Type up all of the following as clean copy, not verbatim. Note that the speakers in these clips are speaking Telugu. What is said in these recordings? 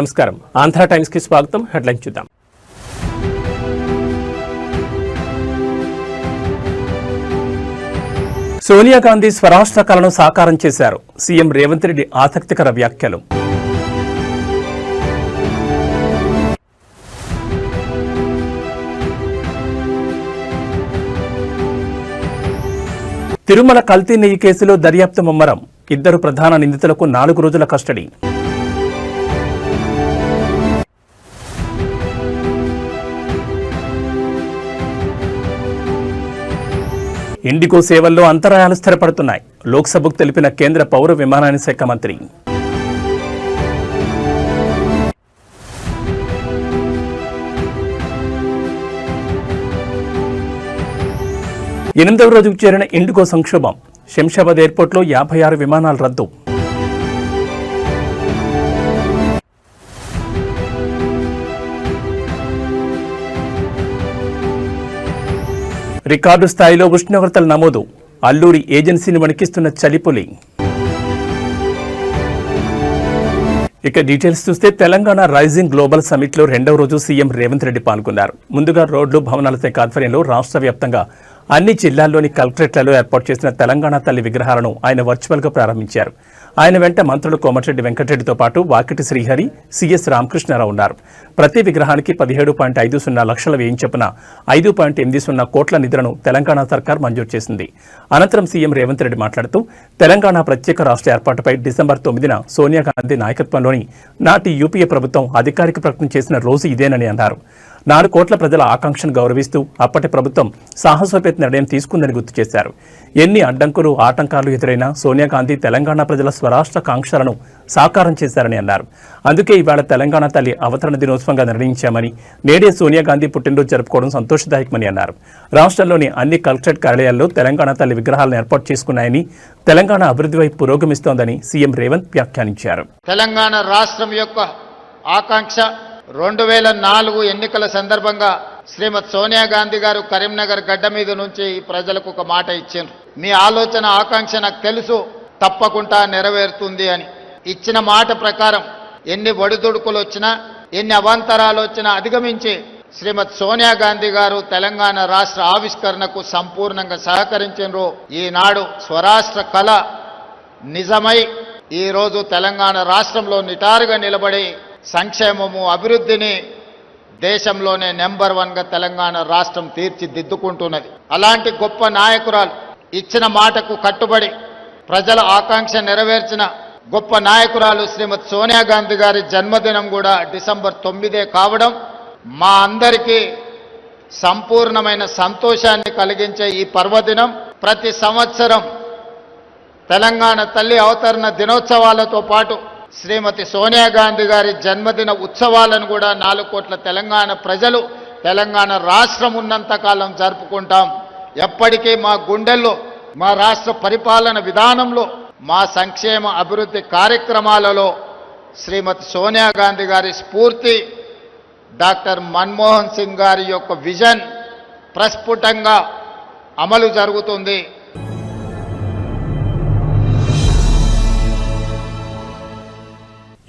నమస్కారం. ఆంధ్ర టైమ్స్ కి స్వాగతం. హెడ్లైన్ చూద్దాం. సోనియా గాంధీ స్వరాష్ట్ర కలను సాకారం చేశారు. సీఎం రేవంత్ రెడ్డి ఆసక్తికర వ్యాఖ్యలు. తిరుమల కల్తీ నెయ్యి కేసులో దర్యాప్తు ముమ్మరం. 2 ప్రధాన నిందితులకు 4 రోజుల కస్టడీ. ఇండిగో సేవల్లో అంతరాయాలు స్థిరపడుతున్నాయి. లోక్సభకు తెలిపిన కేంద్ర పౌర విమానయాన శాఖ మంత్రి. ఎనిమిదవ రోజుకు చేరిన ఇండిగో సంక్షోభం. శంషాబాద్ ఎయిర్పోర్ట్లో 56 విమానాలు రద్దు. రికార్డు స్థాయిలో ఉష్ణోగ్రతలు నమోదు. అల్లూరి ఏజెన్సీని వణికిస్తున్న చలిపులి. ఇక డీటెయిల్స్ చూస్తే తెలంగాణ రైజింగ్ గ్లోబల్ సమిట్ లో 2వ రోజు సీఎం రేవంత్ రెడ్డి పాల్గొన్నారు. ముందుగా రోడ్లు భవనాల శాఖ ఆధ్వర్యంలో రాష్ట్ర వ్యాప్తంగా అన్ని జిల్లాల్లోని కలెక్టరేట్లలో ఏర్పాటు చేసిన తెలంగాణ తల్లి విగ్రహాలను ఆయన వర్చువల్ గా ప్రారంభించారు. ఆయన వెంట మంత్రులు కోమటిరెడ్డి వెంకటరెడ్డితో పాటు వాకిటి శ్రీహరి, సిఎస్ రామకృష్ణారావు ఉన్నారు. ప్రతి విగ్రహానికి 17.50 లక్షల వ్యయం చొప్పున 5.80 కోట్ల నిధులను తెలంగాణ సర్కార్ మంజూరు చేసింది. అనంతరం సీఎం రేవంత్ రెడ్డి మాట్లాడుతూ తెలంగాణ ప్రత్యేక రాష్ట్ర ఏర్పాటుపై డిసెంబర్ 9న సోనియా గాంధీ నాయకత్వంలోని నాటి యూపీఏ ప్రభుత్వం అధికారిక ప్రకటన చేసిన రోజు ఇదేనని అన్నారు. 4 కోట్ల ప్రజల ఆకాంక్షను గౌరవిస్తూ అప్పటి ప్రభుత్వం సాహసోపేత నిర్ణయం తీసుకుందని గుర్తు చేశారు. ఎన్ని అడ్డంకులు, ఆటంకాలు ఎదురైనా సోనియా గాంధీ తెలంగాణ ప్రజల స్వరాష్ట్ర కాంక్షలను సాకారం చేశారని అన్నారు. అందుకే ఇవాళ తెలంగాణ తల్లి అవతరణ దినోత్సవంగా నిర్ణయించామని, నేడే సోనియా గాంధీ పుట్టినరోజు జరుపుకోవడం సంతోషదాయకమని అన్నారు. రాష్ట్రంలోని అన్ని కలెక్టరేట్ కార్యాలయాల్లో తెలంగాణ తల్లి విగ్రహాలను ఏర్పాటు చేసుకున్నాయని, తెలంగాణ అభివృద్ధి వైపు పురోగమిస్తోందని సీఎం రేవంత్ వ్యాఖ్యానించారు. తెలంగాణ రాష్ట్రం యొక్క ఆకాంక్ష 2004 ఎన్నికల సందర్భంగా శ్రీమతి సోనియా గాంధీ గారు కరీంనగర్ గడ్డ మీద నుంచి ప్రజలకు ఒక మాట ఇచ్చారు. మీ ఆలోచన ఆకాంక్ష నాకు తెలుసు, తప్పకుండా నెరవేరుతుంది అని. ఇచ్చిన మాట ప్రకారం ఎన్ని ఒడిదుడుకులు వచ్చినా, ఎన్ని అవాంతరాలు వచ్చినా అధిగమించి శ్రీమతి సోనియా గాంధీ గారు తెలంగాణ రాష్ట్ర ఆవిష్కరణకు సంపూర్ణంగా సహకరించారు. ఈనాడు స్వరాష్ట్ర కళ నిజమై ఈరోజు తెలంగాణ రాష్ట్రంలో నిటారుగా నిలబడి సంక్షేమము, అభివృద్ధిని దేశంలోనే నెంబర్ 1గా తెలంగాణ రాష్ట్రం తీర్చిదిద్దుకుంటున్నది. అలాంటి గొప్ప నాయకురాలు, ఇచ్చిన మాటకు కట్టుబడి ప్రజల ఆకాంక్ష నెరవేర్చిన గొప్ప నాయకురాలు శ్రీమతి సోనియా గాంధీ గారి జన్మదినం కూడా డిసెంబర్ 9 కావడం మా అందరికీ సంపూర్ణమైన సంతోషాన్ని కలిగించే ఈ పర్వదినం. ప్రతి సంవత్సరం తెలంగాణ తల్లి అవతరణ దినోత్సవాలతో పాటు శ్రీమతి సోనియా గాంధీ గారి జన్మదిన ఉత్సవాలను కూడా 4 కోట్ల తెలంగాణ ప్రజలు తెలంగాణ రాష్ట్రం ఉన్నంతకాలం జరుపుకుంటాం. ఎప్పటికీ మా గుండెల్లో, మా రాష్ట్ర పరిపాలన విధానంలో, మా సంక్షేమ అభివృద్ధి కార్యక్రమాలలో శ్రీమతి సోనియా గాంధీ గారి స్ఫూర్తి, డాక్టర్ మన్మోహన్ సింగ్ గారి యొక్క విజన్ ప్రస్ఫుటంగా అమలు జరుగుతుంది.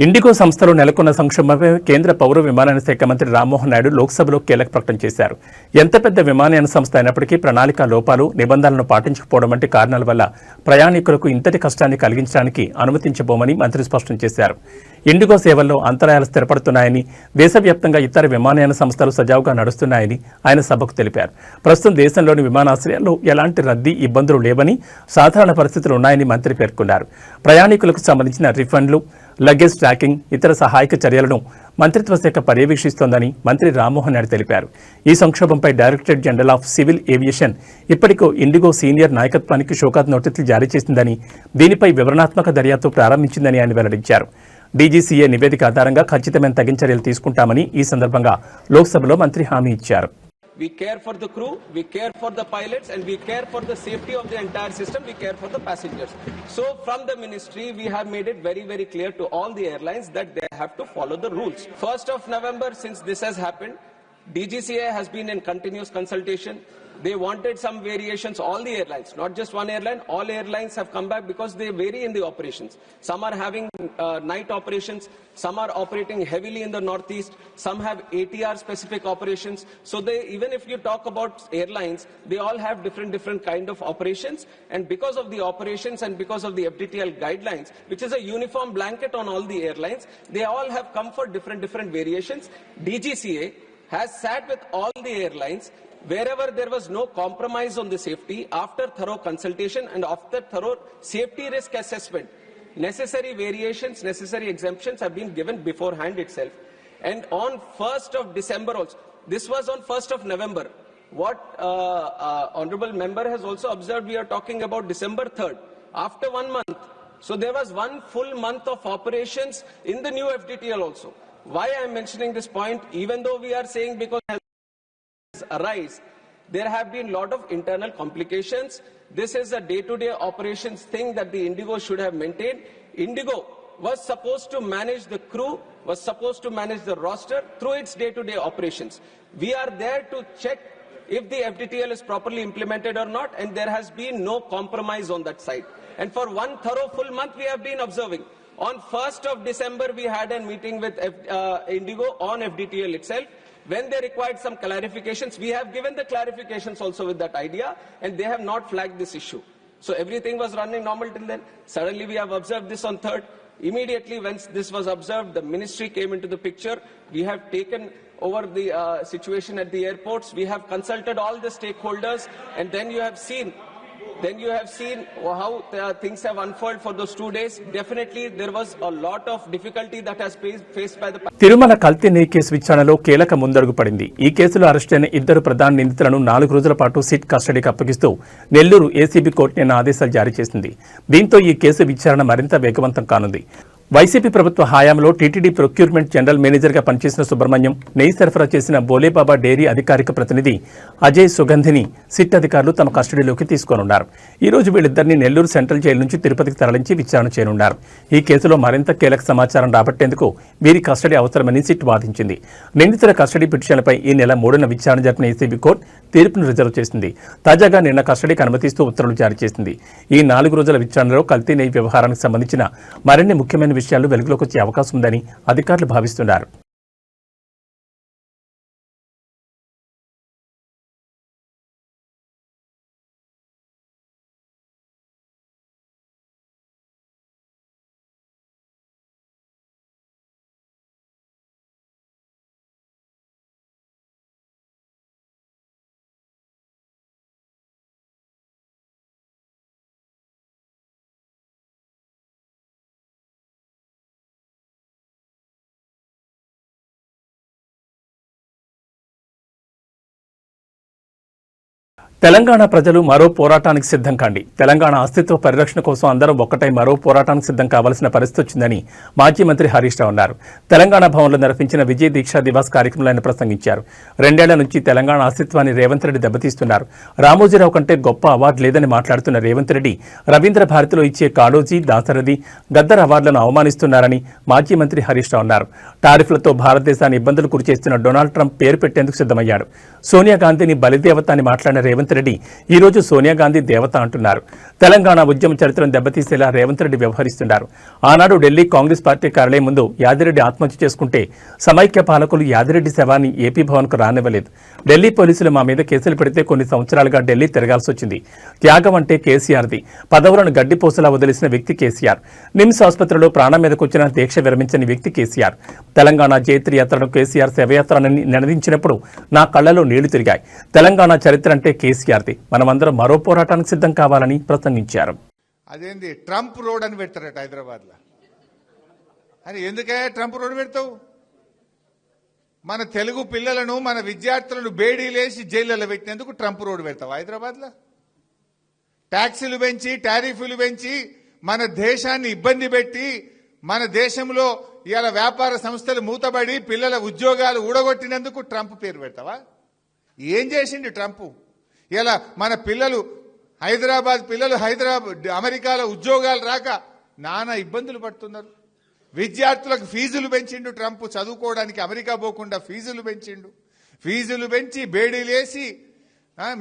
ఇండిగో సంస్థలో నెలకొన్న సంక్షోభంపై కేంద్ర పౌర విమానయాన శాఖ మంత్రి రామ్మోహన్ నాయుడు లోక్సభలో కీలక ప్రకటన చేశారు. ఎంత పెద్ద విమానయాన సంస్థ అయినప్పటికీ ప్రణాళిక లోపాలు, నిబంధనలను పాటించకపోవడం వంటి కారణాల వల్ల ప్రయాణికులకు ఇంతటి కష్టాన్ని కలిగించడానికి అనుమతించబోమని మంత్రి స్పష్టం చేశారు. ఇండిగో సేవల్లో అంతరాయాలు స్థిరపడుతున్నాయని, దేశవ్యాప్తంగా ఇతర విమానయాన సంస్థలు సజావుగా నడుస్తున్నాయని ఆయన సభకు తెలిపారు. ప్రస్తుతం దేశంలోని విమానాశ్రయాల్లో ఎలాంటి రద్దీ, ఇబ్బందులు లేవని, సాధారణ పరిస్థితులు ఉన్నాయని మంత్రి పేర్కొన్నారు. ప్రయాణికులకు సంబంధించిన రిఫండ్లు, లగేజ్ ట్రాకింగ్, ఇతర సహాయక చర్యలను మంత్రిత్వ శాఖ పర్యవేక్షిస్తోందని మంత్రి రామ్మోహన్ నాయుడు తెలిపారు. ఈ సంక్షోభంపై directorate general of civil aviation ఇప్పటికో ఇండిగో సీనియర్ నాయకత్వానికి షోకాజ్ నోటీసులు జారీ చేసిందని, దీనిపై వివరణాత్మక దర్యాప్తు ప్రారంభించిందని ఆయన వెల్లడించారు. డీజీసీఏ నివేదిక ఆధారంగా ఖచ్చితమైన తగిన చర్యలు తీసుకుంటామని ఈ సందర్భంగా లోక్సభలో మంత్రి హామీ ఇచ్చారు. We care for the crew, we care for the pilots, and we care for the safety of the entire system, we care for the passengers. So from the ministry, we have made it very, very clear to all the airlines that they have to follow the rules. 1st of November, since this has happened, DGCA has been in continuous consultation. They wanted some variations, all the airlines, not just one airline, all airlines have come back because they vary in the operations. Some are having night operations, some are operating heavily in the northeast, some have ATR specific operations. So they, even if you talk about airlines, they all have different kind of operations, and because of the operations and because of the FDTL guidelines, which is a uniform blanket on all the airlines, they all have come for different variations. DGCA has sat with all the airlines. Wherever there was no compromise on the safety, after thorough consultation and after thorough safety risk assessment, necessary variations, necessary exemptions have been given beforehand itself. And on 1st of December also, this was on 1st of November. What honorable member has also observed, we are talking about December 3rd, after 1 month. So there was 1 full month of operations in the new FDTL also. Why I am mentioning this point, even though we are saying because arise, there have been a lot of internal complications. This is a day-to-day operations thing that the Indigo should have maintained. Indigo was supposed to manage the crew, was supposed to manage the roster through its day-to-day operations. We are there to check if the FDTL is properly implemented or not, and there has been no compromise on that side. And for 1 thorough full month we have been observing. On 1st of December we had a meeting with Indigo on FDTL itself. When they required some clarifications, we have given the clarifications also with that idea, and they have not flagged this issue. So everything was running normal till then. Suddenly we have observed this on 3rd. Immediately once this was observed, the ministry came into the picture. We have taken over the situation at the airports. We have consulted all the stakeholders, and then you have seen how things have unfolded for those 2 days. Definitely there was a lot of difficulty that has faced by the Tirumala కల్తీ నెయ్యి కేసు విచారణలో కీలక ముందడుగు పడింది. ఈ కేసులో అరెస్టైన 2 ప్రధాన నిందితులను 4 రోజుల పాటు సిట్ కస్టడీకి అప్పగిస్తూ నెల్లూరు ఏసీబీ కోర్టు నిన్న ఆదేశాలు జారీ చేసింది. దీంతో ఈ కేసు విచారణ మరింత వేగవంతం కానుంది. వైసీపీ ప్రభుత్వ హయాంలో టీటీడీ ప్రొక్యూర్మెంట్ జనరల్ మేనేజర్గా పనిచేసిన సుబ్రహ్మణ్యం, నెయ్యి సరఫరా చేసిన బోలేబాబా డైరీ అధికారిక ప్రతినిధి అజయ్ సుగంధిని సిట్ అధికారులు తమ కస్టడీలోకి తీసుకోనున్నారు. ఈ రోజు వీళ్ళిద్దరిని నెల్లూరు సెంట్రల్ జైలు నుంచి తిరుపతికి తరలించి విచారణ చేయనున్నారు. ఈ కేసులో మరింత కీలక సమాచారం రాబట్టేందుకు వీరి కస్టడీ అవసరమని సిట్ వాదించింది. నిందితుల కస్టడీ పిటిషన్లపై ఈ నెల 3న విచారణ జరిపిన ఏసీబీ కోర్టు తీర్పును రిజర్వ్ చేసింది. తాజాగా నిన్న కస్టడీకి అనుమతిస్తూ ఉత్తర్వులు జారీ చేసింది. ఈ 4 రోజుల విచారణలో కల్తీ నెయ్యి వ్యవహారానికి సంబంధించిన మరిన్ని ముఖ్యమైన విషయాలు వెలుగులోకి వచ్చే అవకాశం ఉందని అధికారులు భావిస్తున్నారు. తెలంగాణ ప్రజలు మరో పోరాటానికి సిద్ధం కాండి. తెలంగాణ అస్తిత్వ పరిరక్షణ కోసం అందరం ఒక్కటై మరో పోరాటానికి సిద్ధం కావాల్సిన పరిస్థితి వచ్చిందని మాజీ మంత్రి హరీష్ రావు అన్నారు. తెలంగాణ భవన్లో నిర్వహించిన విజయ్ దీక్షా దివాస్ కార్యక్రమంలో ఆయన ప్రసంగించారు. 2 ఏళ్ల నుంచి తెలంగాణ అస్తిత్వాన్ని రేవంత్ రెడ్డి దెబ్బతీస్తున్నారు. రామోజీరావు కంటే గొప్ప అవార్డు లేదని మాట్లాడుతున్న రేవంత్ రెడ్డి రవీంద్ర భారతిలో ఇచ్చే కాళోజీ, దాసరథి, గద్దర్ అవార్డులను అవమానిస్తున్నారని మాజీ మంత్రి హరీష్ రావు అన్నారు. టారిఫ్లతో భారతదేశాన్ని ఇబ్బందులు గురిచేస్తున్న డొనాల్డ్ ట్రంప్ పేరు పెట్టేందుకు సిద్ధమయ్యాడు. సోనియా గాంధీని బలిదేవత అని మాట్లాడిన రేవంత్ రెడ్డి ఈ రోజు సోనియా గాంధీ దేవత అంటున్నారు. తెలంగాణ ఉద్యమ చరిత్రను దెబ్బతీసేలా రేవంత్ రెడ్డి వ్యవహరిస్తున్నారు. ఆనాడు ఢిల్లీ కాంగ్రెస్ పార్టీ కార్యాలయం ముందు యాదిరెడ్డి ఆత్మహత్య చేసుకుంటే సమైక్య పాలకులు యాదిరెడ్డి శవాన్ని ఏపీ భవన్కు రానివ్వలేదు. ఢిల్లీ పోలీసులు మా మీద కేసులు పెడితే కొన్ని సంవత్సరాలుగా ఢిల్లీ తిరగాల్సి వచ్చింది. త్యాగం అంటే కేసీఆర్ది. పదవులను గడ్డిపోసలా వదిలేసిన వ్యక్తి కేసీఆర్. నిమ్స్ ఆసుపత్రిలో ప్రాణం మీదకొచ్చిన దీక్ష విరమించని వ్యక్తి కేసీఆర్. తెలంగాణ జైత్రి యాత్రను కేసీఆర్ శవయాత్రని నినదించినప్పుడు నా కళ్లలో నీళ్లు తిరిగాయి. తెలంగాణ చరిత్ర అంటే కేసీఆర్ది. మనమందరం మరో పోరాటానికి సిద్ధం కావాలని ప్రసంగించారు. అదేంది ట్రంప్ రోడ్ అని పెడతారట హైదరాబాద్లో. అని ఎందుకే ట్రంప్ రోడ్ పెడతావు? మన తెలుగు పిల్లలను, మన విద్యార్థులను బేడీలేసి జైళ్ళలో పెట్టినందుకు ట్రంప్ రోడ్ పెడతావు హైదరాబాద్లో? ట్యాక్సీలు పెంచి, టారిఫ్లు పెంచి మన దేశాన్ని ఇబ్బంది పెట్టి, మన దేశంలో ఇవాళ వ్యాపార సంస్థలు మూతబడి పిల్లల ఉద్యోగాలు ఊడగొట్టినందుకు ట్రంప్ పేరు పెడతావా? ఏం చేసిండు ట్రంప్? ఇలా మన పిల్లలు హైదరాబాద్ పిల్లలు అమెరికాలో ఉద్యోగాలు రాక నానా ఇబ్బందులు పడుతున్నారు. విద్యార్థులకు ఫీజులు పెంచిండు ట్రంప్. చదువుకోవడానికి అమెరికా పోకుండా ఫీజులు పెంచిండు. ఫీజులు పెంచి బేడీలేసి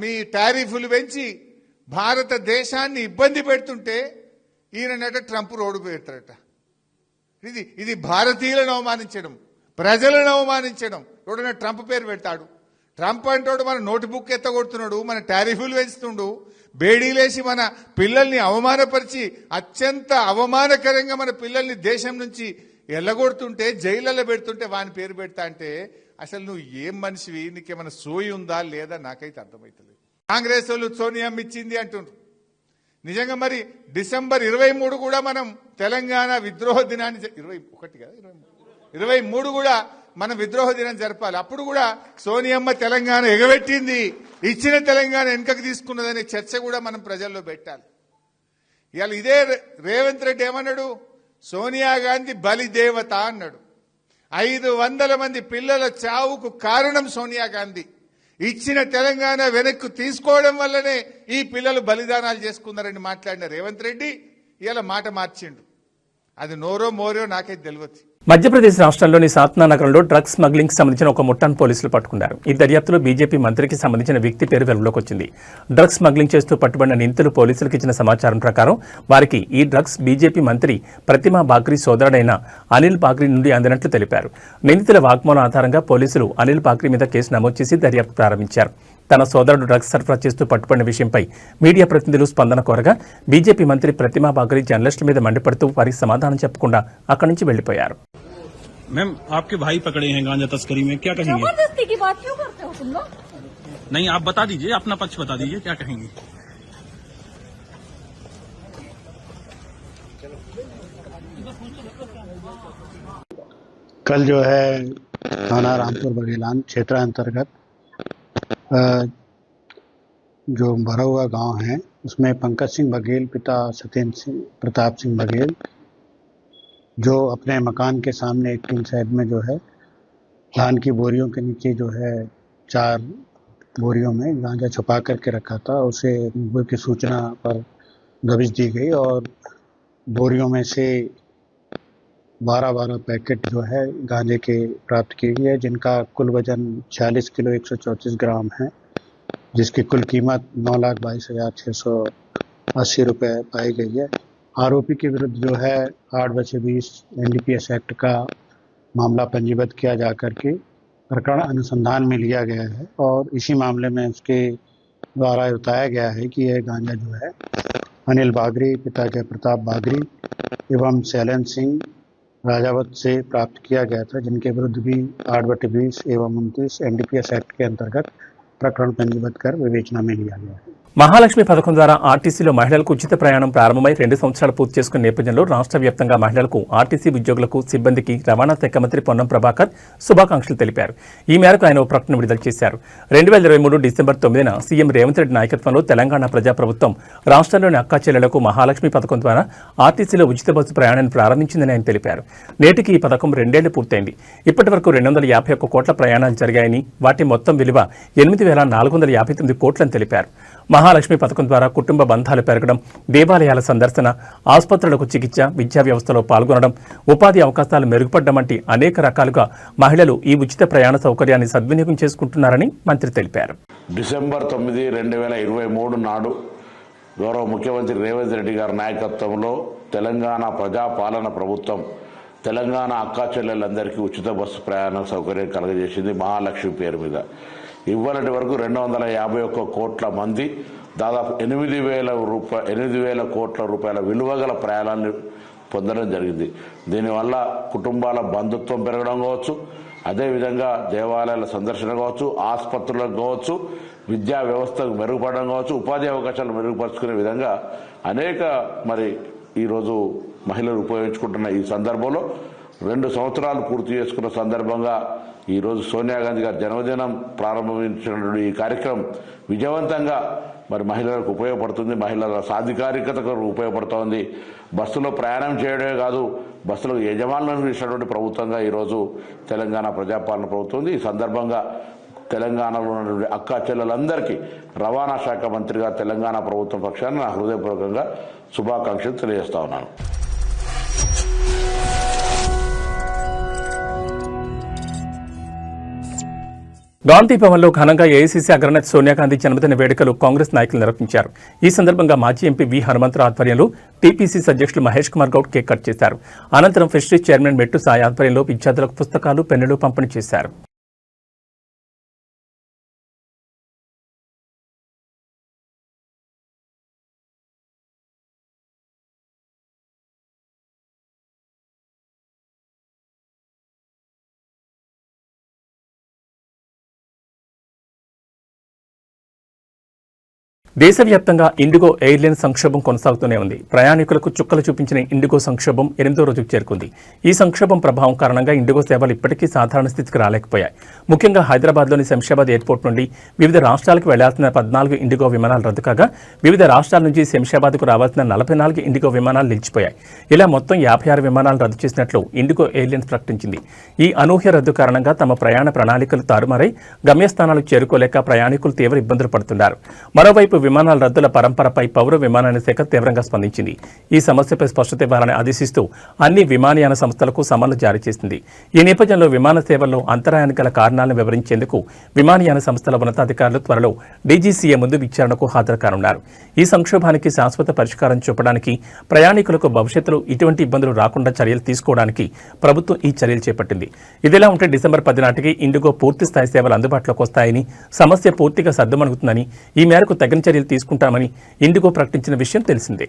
మీ టారిఫ్లు పెంచి భారతదేశాన్ని ఇబ్బంది పెడుతుంటే ఈయనట ట్రంప్ రోడ్డు పెడతారట. ఇది భారతీయులను అవమానించడం, ప్రజలను అవమానించడం. ఎవడన్నా ట్రంప్ పేరు పెడతాడు? ట్రంప్ అంటాడు మన నోట్బుక్ ఎత్తగొడుతున్నాడు, మన టారిఫ్లు పెంచుతుండు, బేడీలేసి మన పిల్లల్ని అవమానపరిచి అత్యంత అవమానకరంగా మన పిల్లల్ని దేశం నుంచి ఎల్లగొడుతుంటే జైళ్ళలో పెడుతుంటే వాని పేరు పెడతా అంటే అసలు నువ్వు ఏం మనిషివి? నీకేమైనా సోయి ఉందా లేదా నాకైతే అర్థమవుతుంది. కాంగ్రెస్ వాళ్ళు సోనియా ఇచ్చింది అంటుండ్రు. నిజంగా మరి డిసెంబర్ 23 కూడా మనం తెలంగాణ విద్రోహ దినాన్ని 21 కదా 23 కూడా మనం విద్రోహ దినం జరపాలి. అప్పుడు కూడా సోనియమ్మ తెలంగాణ ఎగబెట్టింది, ఇచ్చిన తెలంగాణ వెనుకకు తీసుకున్నదనే చర్చ కూడా మనం ప్రజల్లో పెట్టాలి. ఇవాళ ఇదే రేవంత్ రెడ్డి ఏమన్నాడు? సోనియా గాంధీ బలిదేవత అన్నాడు. 500 మంది పిల్లల చావుకు కారణం సోనియా గాంధీ. ఇచ్చిన తెలంగాణ వెనక్కు తీసుకోవడం వల్లనే ఈ పిల్లలు బలిదానాలు చేసుకున్నారని మాట్లాడిన రేవంత్ రెడ్డి ఇలా మాట మార్చిండు. అది నోరో మోరో నాకైతే తెలియదు. మధ్యప్రదేశ్ రాష్ట్రంలోని సాత్నా నగరంలో డ్రగ్స్ స్మగ్లింగ్ సంబంధించిన ఒక ముఠాను పోలీసులు పట్టుకున్నారు. ఈ దర్యాప్తులో బీజేపీ మంత్రికి సంబంధించిన వ్యక్తి పేరు వెలుగులోకి వచ్చింది. డ్రగ్స్ స్మగ్లింగ్ చేస్తూ పట్టుబడిన నిందితులు పోలీసులకు ఇచ్చిన సమాచారం ప్రకారం వారికి ఈ డ్రగ్స్ బీజేపీ మంత్రి ప్రతిమా బాగ్రీ సోదరుడైన అనిల్ బాగ్రీ నుండి అందినట్లు తెలిపారు. నిందితుల వాగ్మూలం ఆధారంగా పోలీసులు అనిల్ బాగ్రీ మీద కేసు నమోదు చేసి దర్యాప్తు ప్రారంభించారు. తన సోదరుడు డ్రగ్స్ సరఫరా చేస్తూ పట్టుబడిన విషయంపై మీడియా ప్రతినిధులు స్పందన కోరగా బీజేపీ మంత్రి ప్రతిమా బాగ్రీ జర్నలిస్టుల మీద మండిపడుతూ వారికి సమాధానం చెప్పకుండా అక్కడి నుంచి వెళ్లిపోయారు. मैम आपके भाई पकड़े हैं गांजा तस्करी में, क्या कहेंगे? जबरदस्ती की बात क्यों करते हो तुम लोग? नहीं आप बता दीजिए, अपना पक्ष बता दीजिए, क्या कहेंगे? कल जो है थाना रामपुर बघेलान क्षेत्र अंतर्गत जो भरौआ गांव है उसमें पंकज सिंह बघेल पिता सत्येंद्र सिंह प्रताप सिंह बघेल जो अपने मकान के सामने एक टीन शेड में जो है धान की बोरियों के नीचे जो है 4 बोरियों में गांजा छुपा करके रखा था। उसे मुखबिर की सूचना पर दबिश दी गई और बोरियों में से 12 पैकेट जो है गांजे के प्राप्त किए गए, जिनका कुल वजन 46 किलो 134 ग्राम है, जिसकी कुल कीमत 9,22,680 रुपये पाई गई है। आरोपी के विरुद्ध जो है 8/20 NDPS एक्ट का मामला पंजीबद्ध किया जाकर के प्रकरण अनुसंधान में लिया गया है और इसी मामले में उसके द्वारा बताया गया है कि यह गांजा जो है अनिल बागरी पिता जय प्रताप बागरी एवं शैलेंद्र सिंह राजावत से प्राप्त किया गया था, जिनके विरुद्ध भी 8/20 एवं 29 NDPS एक्ट के अंतर्गत प्रकरण पंजीबद्ध कर विवेचना में लिया गया है। మహాలక్ష్మి పథకం ద్వారా ఆర్టీసీలో మహిళలకు ఉచిత ప్రయాణం ప్రారంభమై 2 సంవత్సరాలు పూర్తి చేసుకున్న నేపథ్యంలో రాష్ట్ర వ్యాప్తంగా మహిళలకు ఆర్టీసీ ఉద్యోగులకు సిబ్బందికి రవాణా శాఖ మంత్రి పొన్నం ప్రభాకర్ శుభాకాంక్షలు తెలిపారు. ఈ మేరకు ఆయన ఓ ప్రకటన విడుదల చేశారు. 2023 డిసెంబర్ 9న సీఎం రేవంత్ రెడ్డి నాయకత్వంలో తెలంగాణ ప్రజాప్రభుత్వం రాష్ట్రంలోని అక్కా చెల్లెలకు మహాలక్ష్మి పథకం ద్వారా ఆర్టీసీలో ఉచిత బస్సు ప్రయాణాన్ని ప్రారంభించిందని ఆయన తెలిపారు. నేటికి ఈ పథకం 2 ఏళ్లు పూర్తయింది. ఇప్పటి వరకు 251 కోట్ల ప్రయాణాలు జరిగాయని, వాటి మొత్తం విలువ 8,459 కోట్లని తెలిపారు. మహాలక్ష్మి పథకం ద్వారా కుటుంబ బంధాలు పెరగడం, దేవాలయాల సందర్శన, ఆసుపత్రులకు చికిత్స, విద్యా వ్యవస్థలో పాల్గొనడం, ఉపాధి అవకాశాలు మెరుగుపడడం వంటి అనేక రకాలుగా మహిళలు ఈ ఉచిత ప్రయాణ సౌకర్యాన్ని సద్వినియోగం చేసుకుంటున్నారని మంత్రి తెలిపారు. డిసెంబర్ 9, 2023 నాడు గౌరవ ముఖ్యమంత్రి రేవంత్ రెడ్డి గారి నాయకత్వంలో తెలంగాణ ప్రజాపాలన ప్రభుత్వం తెలంగాణ అక్కా చెల్లెలందరికీ ఉచిత బస్సు ప్రయాణ సౌకర్యం కలగజేసింది మహాలక్ష్మి పేరు మీద. ఇవాళటి వరకు 251 కోట్ల మంది దాదాపు 8,000 కోట్ల రూపాయల విలువ గల ప్రయాణాన్ని పొందడం జరిగింది. దీనివల్ల కుటుంబాల బంధుత్వం పెరగడం కావచ్చు, అదేవిధంగా దేవాలయాల సందర్శన కావచ్చు, ఆసుపత్రులకు కావచ్చు, విద్యా వ్యవస్థకు మెరుగుపడడం కావచ్చు, ఉపాధి అవకాశాలు మెరుగుపరుచుకునే విధంగా అనేక ఈరోజు మహిళలు ఉపయోగించుకుంటున్న ఈ సందర్భంలో 2 సంవత్సరాలు పూర్తి చేసుకున్న సందర్భంగా ఈరోజు సోనియా గాంధీ గారి జన్మదినం ప్రారంభించినటువంటి ఈ కార్యక్రమం విజయవంతంగా మహిళలకు ఉపయోగపడుతుంది, మహిళల సాధికారికతకు ఉపయోగపడుతోంది. బస్సులో ప్రయాణం చేయడమే కాదు, బస్సులకు యజమానులను ఇచ్చినటువంటి ప్రభుత్వంగా ఈరోజు తెలంగాణ ప్రజాపాలన ప్రభుత్వం. ఈ సందర్భంగా తెలంగాణలో ఉన్నటువంటి అక్కా చెల్లెలందరికీ రవాణా శాఖ మంత్రిగా తెలంగాణ ప్రభుత్వం పక్షాన నా హృదయపూర్వకంగా శుభాకాంక్షలు తెలియజేస్తా ఉన్నాను. గాంధీ భవన్లో ఘనంగా ఏఐసీసీ అగ్రనేత సోనియా గాంధీ జన్మదిన వేడుకలు కాంగ్రెస్ నాయకులు నిర్వహించారు. ఈ సందర్భంగా మాజీ ఎంపీ వి హనుమంతరావు ఆధ్వర్యంలో టీపీసీసీ అధ్యక్షులు మహేష్ కుమార్ గౌడ్ కేక్ కట్ చేశారు. అనంతరం ఫెస్టివ్ చైర్మన్ మెట్టు సాయి ఆధ్వర్యంలో విద్యార్థులకు పుస్తకాలు, పెన్నులు పంపిణీ చేశారు. దేశవ్యాప్తంగా ఇండిగో ఎయిర్లైన్ సంక్షోభం కొనసాగుతూనే ఉంది. ప్రయాణికులకు చుక్కలు చూపించిన ఇండిగో సంక్షోభం 8వ రోజుకు చేరుకుంది. ఈ సంక్షోభం ప్రభావం కారణంగా ఇండిగో సేవలు ఇప్పటికీ సాధారణ స్థితికి రాలేకపోయాయి. ముఖ్యంగా హైదరాబాద్లోని శంషాబాద్ ఎయిర్పోర్ట్ నుండి వివిధ రాష్ట్రాలకు వెళ్లాల్సిన 14 ఇండిగో విమానాలు రద్దు కాగా, వివిధ రాష్ట్రాల నుంచి శంషాబాద్కు రావాల్సిన 44 ఇండిగో విమానాలు నిలిచిపోయాయి. ఇలా మొత్తం 56 విమానాలు రద్దు చేసినట్లు ఇండిగో ఎయిర్లైన్స్ ప్రకటించింది. ఈ అనూహ్య రద్దు కారణంగా తమ ప్రయాణ ప్రణాళికలు తారుమారై గమ్యస్థానాలకు చేరుకోలేక ప్రయాణికులు తీవ్ర ఇబ్బందులు పడుతున్నారు. మరోవైపు విమానాల రద్దుల పరంపరపై పౌర విమానయాన శాఖ తీవ్రంగా స్పందించింది. ఈ సమస్యపై స్పష్టత ఇవ్వాలని ఆదేశిస్తూ అన్ని విమానయాన సంస్థలకు సమన్లు జారీ చేసింది. ఈ నేపథ్యంలో విమాన సేవల్లో అంతరాయానికి గల కారణాలను వివరించేందుకు విమానయాన సంస్థల ఉన్నతాధికారులు త్వరలో డీజీసీఏ ముందు విచారణకు హాజరు కానున్నారు. ఈ సంక్షోభానికి శాశ్వత పరిష్కారం చూపడానికి, ప్రయాణికులకు భవిష్యత్తులో ఇటువంటి ఇబ్బందులు రాకుండా చర్యలు తీసుకోవడానికి ప్రభుత్వం ఈ చర్యలు చేపట్టింది. ఇదిలా ఉంటే డిసెంబర్ 10 నాటికి ఇండిగో పూర్తి స్థాయి సేవలు అందుబాటులోకి వస్తాయని, సమస్య పూర్తిగా సద్దుమణుగుతుందని, ఈ మేరకు తగిన చర్యలు తీసుకుంటామని ఇండిగో ప్రకటించిన విషయం తెలిసిందే.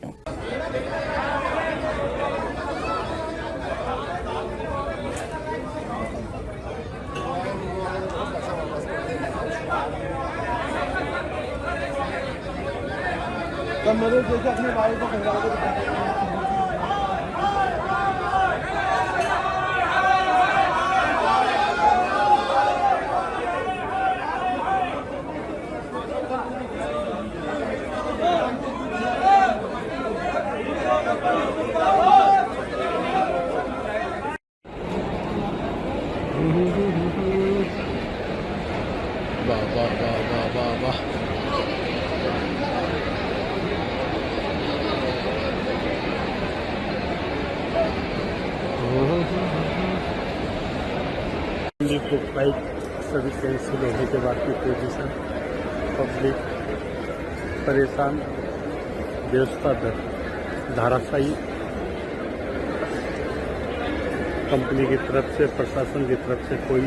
फ्लाइट सभी कैंसिल होने के बाद की पोजीशन, पब्लिक परेशान, व्यवस्था धाराशायी, कंपनी की तरफ से, प्रशासन की तरफ से कोई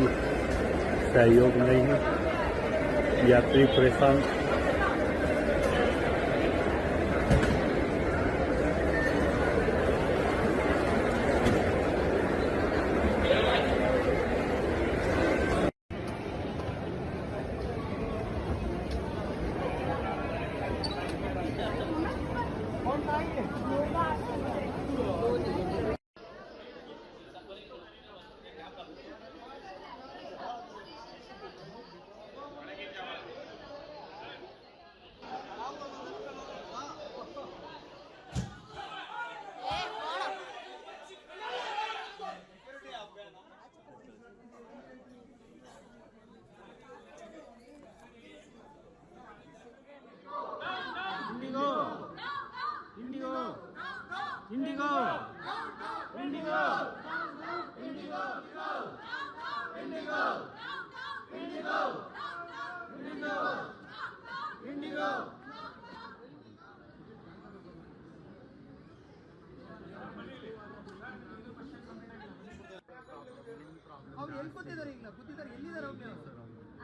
सहयोग नहीं है, यात्री परेशान।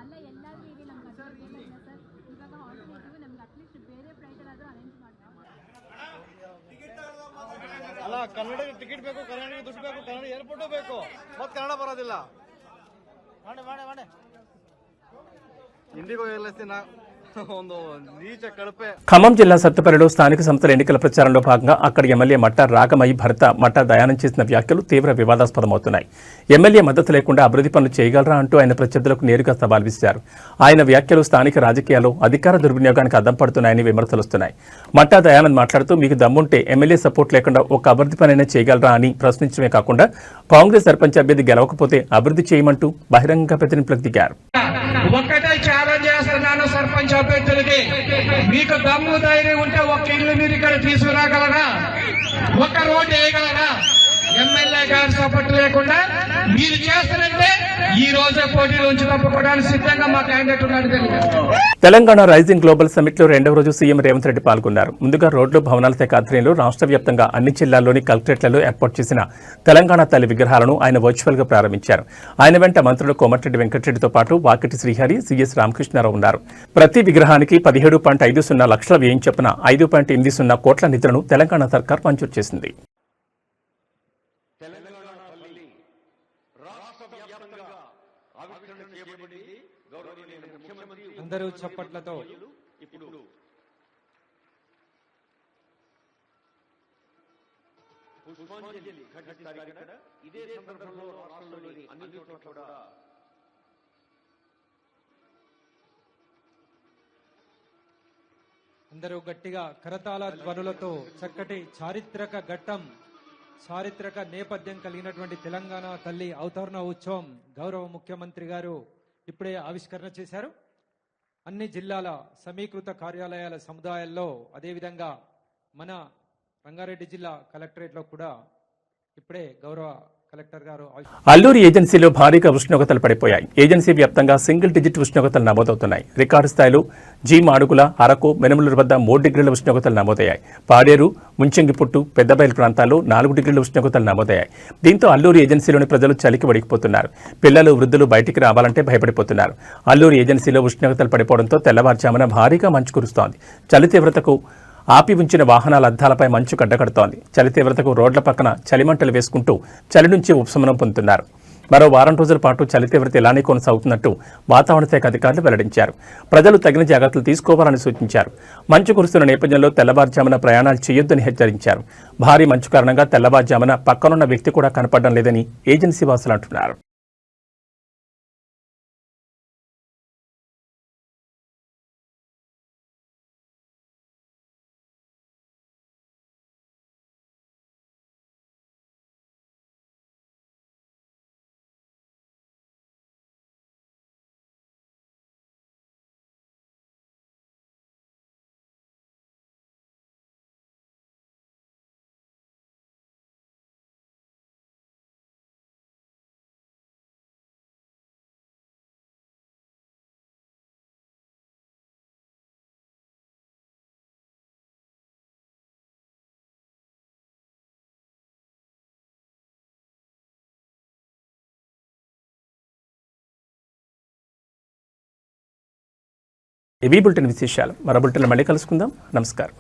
ಅಲ್ಲ ಎಲ್ಲರೂ ಈಗ ನಮ್ಗೆ ಸರ್ ಇವಾಗ ಆಲ್ಟರ್ನೇಟಿವ್ ನಮ್ಗೆ ಅಟ್ಲೀಸ್ಟ್ ಬೇರೆ ಫ್ಲೈಟ್ ಆದರೂ ಅರೇಂಜ್ ಮಾಡ್ತೀವಿ. ಅಲ್ಲ ಕನ್ನಡಕ್ಕೆ ಟಿಕೆಟ್ ಬೇಕು, ಕನ್ನಡಕ್ಕೆ ದುಡ್ಡು ಬೇಕು, ಕನ್ನಡ ಏರ್ಪೋರ್ಟು ಬೇಕು, ಮತ್ತೆ ಕನ್ನಡ ಬರೋದಿಲ್ಲ. ಮಾಡಿ ಮಾಡಿ ಮಾಡಿ ఇండిగో వెళ్ళేసిన ఖమ్మం జిల్లా సత్తుపల్లిలో స్థానిక సంస్థల ఎన్నికల ప్రచారంలో భాగంగా అక్కడి ఎమ్మెల్యే మట్టా రాగమయ్య భర్త మట్టా దయానంద్ చేసిన వ్యాఖ్యలు తీవ్ర వివాదాస్పదమవుతున్నాయి. ఎమ్మెల్యే మద్దతు లేకుండా అభివృద్ధి పనులు చేయగలరా అంటూ ఆయన ప్రత్యర్థులకు నేరుగా సవాల్ విసిరారు. ఆయన వ్యాఖ్యలు స్థానిక రాజకీయాల్లో అధికార దుర్వినియోగానికి అద్దం పడుతున్నాయని విమర్శలు వస్తున్నాయి. మట్టా దయానంద్ మాట్లాడుతూ మీకు దమ్ముంటే ఎమ్మెల్యే సపోర్ట్ లేకుండా ఒక అభివృద్ధి పనైనా చేయగలరా అని ప్రశ్నించడమే కాకుండా కాంగ్రెస్ సర్పంచ్ అభ్యర్థి గెలవకపోతే అభివృద్ధి చేయమంటూ బహిరంగ ప్రతినిధులకు దిగారు. ఒక్కటే ఛాలెంజ్ చేస్తున్నాను సర్పంచ్ అభ్యర్థులకి, మీకు దమ్ము ధైర్యం ఉంటే ఒక్క ఇల్లు మీరు ఇక్కడ తీసుకురాగలరా, ఒక్క రోడ్డు వేయగలరా? ఎమ్మెల్యే గారి సపోర్ట్ లేకుండా మీరు చేస్తారంటే ఈ రోజే పోటీలో ఉంచి తప్పుకోవడానికి సిద్ధంగా మా క్యాండిడేట్ ఉన్నాడు తెలియదు. తెలంగాణ రైజింగ్ గ్లోబల్ సమిట్ లో రెండవ రోజు సీఎం రేవంత్ రెడ్డి పాల్గొన్నారు. ముందుగా రోడ్లు భవనాల శాఖ ఆధ్వర్యంలో రాష్ట్ర వ్యాప్తంగా అన్ని జిల్లాల్లోని కలెక్టరేట్లలో ఏర్పాటు చేసిన తెలంగాణ తల్లి విగ్రహాలను ఆయన వర్చువల్ గా ప్రారంభించారు. ఆయన వెంట మంత్రులు కోమటిరెడ్డి వెంకటరెడ్డితో పాటు వాకిటి శ్రీహరి, సిఎస్ రామకృష్ణారావు ఉన్నారు. ప్రతి విగ్రహానికి 17.50 లక్షల వ్యయం చొప్పున 5.80 కోట్ల నిధులను తెలంగాణ సర్కార్ మంజూరు చేసింది. అందరూ చప్పట్లతో అందరూ గట్టిగా కరతాళ ధ్వనులతో చక్కటి చారిత్రక ఘట్టం, చారిత్రక నేపథ్యం కలిగినటువంటి తెలంగాణ తల్లి అవతరణ ఉత్సవం గౌరవ ముఖ్యమంత్రి గారు ఇప్పుడే ఆవిష్కరణ చేశారు. అన్ని జిల్లాల సమీకృత కార్యాలయాల సముదాయాల్లో, అదేవిధంగా మన రంగారెడ్డి జిల్లా కలెక్టరేట్లో కూడా ఇప్పుడే గౌరవ కలెక్టర్ గారు అల్లూరి ఏజెన్సీలో భారీగా ఉష్ణోగ్రతలు పడిపోయాయి. ఏజెన్సీ వ్యాప్తంగా సింగిల్ డిజిట్ ఉష్ణోగ్రతలు నమోదవుతున్నాయి. రికార్డు స్థాయిలో మాడుగుల, అరకు, మెనమలూరు వద్ద 3 డిగ్రీల ఉష్ణోగ్రతలు నమోదయ్యాయి. పాడేరు, ముంచెంగిపుట్టు, పెద్దబయలు ప్రాంతాల్లో 4 డిగ్రీల ఉష్ణోగ్రతలు నమోదయ్యాయి. దీంతో అల్లూరి ఏజెన్సీలోని ప్రజలు చలికి వణికిపోతున్నారు. పిల్లలు, వృద్ధులు బయటికి రావాలంటే భయపడిపోతున్నారు. అల్లూరి ఏజెన్సీలో ఉష్ణోగ్రతలు పడిపోవడంతో తెల్లవారుజామున భారీగా మంచు కురుస్తోంది. చలి తీవ్రతకు ఆపి ఉంచిన వాహనాల అద్దాలపై మంచు గడ్డకడుతోంది. చలి తీవ్రతకు రోడ్ల పక్కన చలిమంటలు వేసుకుంటూ చలి నుంచి ఉపశమనం పొందుతున్నారు. మరో వారం రోజుల పాటు చలి తీవ్రత ఇలానే కొనసాగుతున్నట్టు వాతావరణ శాఖ అధికారులు వెల్లడించారు. ప్రజలు తగిన జాగ్రత్తలు తీసుకోవాలని సూచించారు. మంచు కురుస్తున్న నేపథ్యంలో తెల్లవారుజామున ప్రయాణాలు చేయొద్దని హెచ్చరించారు. భారీ మంచు కారణంగా తెల్లవారుజామున పక్కనున్న వ్యక్తి కూడా కనపడడం లేదని ఏజెన్సీ వాసులు అంటున్నారు. ఇవి బులెటిన్ విశేషాలు. మరో బులెటిన్లో మళ్ళీ కలుసుకుందాం. నమస్కారం.